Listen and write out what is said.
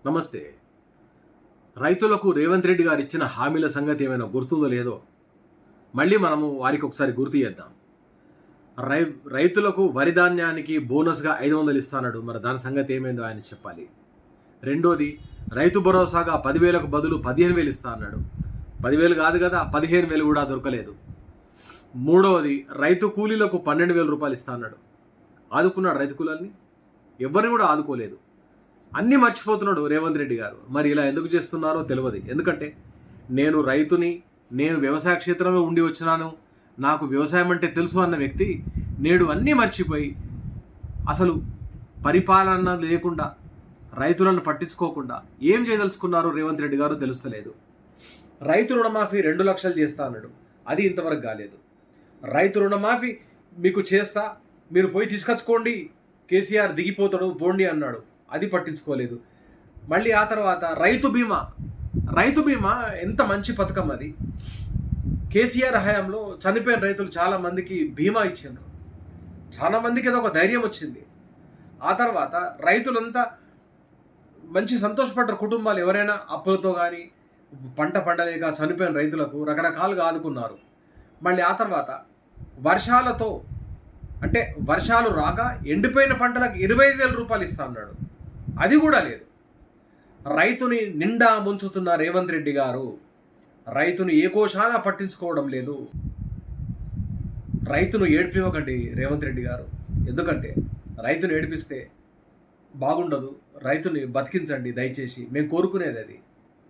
నమస్తే. రైతులకు రేవంత్ రెడ్డి గారు ఇచ్చిన హామీల సంగతి ఏమైనా గుర్తుందో లేదో మళ్ళీ మనము వారికి ఒకసారి గుర్తు చేద్దాం. రై రైతులకు వరి ధాన్యానికి బోనస్గా 500 ఇస్తాడు. మరి దాని సంగతి ఏమైందో ఆయన చెప్పాలి. రెండోది, రైతు భరోసాగా 10,000కు బదులు 15,000 ఇస్తా అన్నాడు. 10,000 కాదు కదా, 15,000 కూడా దొరకలేదు. మూడవది, రైతు కూలీలకు 12,000 రూపాయలు ఇస్తా అన్నాడు. ఆదుకున్నాడు రైతు కూలీలని? ఎవరిని కూడా ఆదుకోలేదు. అన్నీ మర్చిపోతున్నాడు రేవంత్ రెడ్డి గారు. మరి ఇలా ఎందుకు చేస్తున్నారో తెలియదు. ఎందుకంటే నేను రైతుని, నేను వ్యవసాయ క్షేత్రంలో ఉండి వచ్చినాను, నాకు వ్యవసాయం అంటే తెలుసు అన్న వ్యక్తి నేడు అన్నీ మర్చిపోయి అసలు పరిపాలన లేకుండా రైతులను పట్టించుకోకుండా ఏం చేయదలుచుకున్నారు రేవంత్ రెడ్డి గారు తెలుస్తలేదు. రైతు రుణమాఫీ 2 లక్షలు చేస్తా అన్నాడు. అది ఇంతవరకు కాలేదు. రైతు రుణమాఫీ మీకు చేస్తా, మీరు పోయి తీసుకొచ్చుకోండి, కేసీఆర్ దిగిపోతాడు పోండి అన్నాడు. అది పట్టించుకోలేదు. మళ్ళీ ఆ తర్వాత రైతు బీమా ఎంత మంచి పథకం అది. కేసీఆర్ హయాంలో చనిపోయిన రైతులు చాలామందికి బీమా ఇచ్చిండ్రు. చాలామందికి ఏదో ఒక ధైర్యం వచ్చింది. ఆ తర్వాత రైతులంతా మంచి సంతోషపడ్డారు. కుటుంబాలు ఎవరైనా అప్పులతో కానీ పంట పండలేక చనిపోయిన రైతులకు రకరకాలుగా ఆదుకున్నారు. మళ్ళీ ఆ తర్వాత వర్షాలు రాక ఎండిపోయిన పంటలకు 25,000 రూపాయలు ఇస్తా అన్నాడు. అది కూడా లేదు. రైతుని నిండా ముంచుతున్న రేవంత్ రెడ్డి గారు రైతును ఏకోశాన పట్టించుకోవడం లేదు. రైతును ఏడిపివ్వకండి రేవంత్ రెడ్డి గారు. ఎందుకంటే రైతును ఏడిపిస్తే బాగుండదు. రైతుని బతికించండి దయచేసి. మేము కోరుకునేది అది.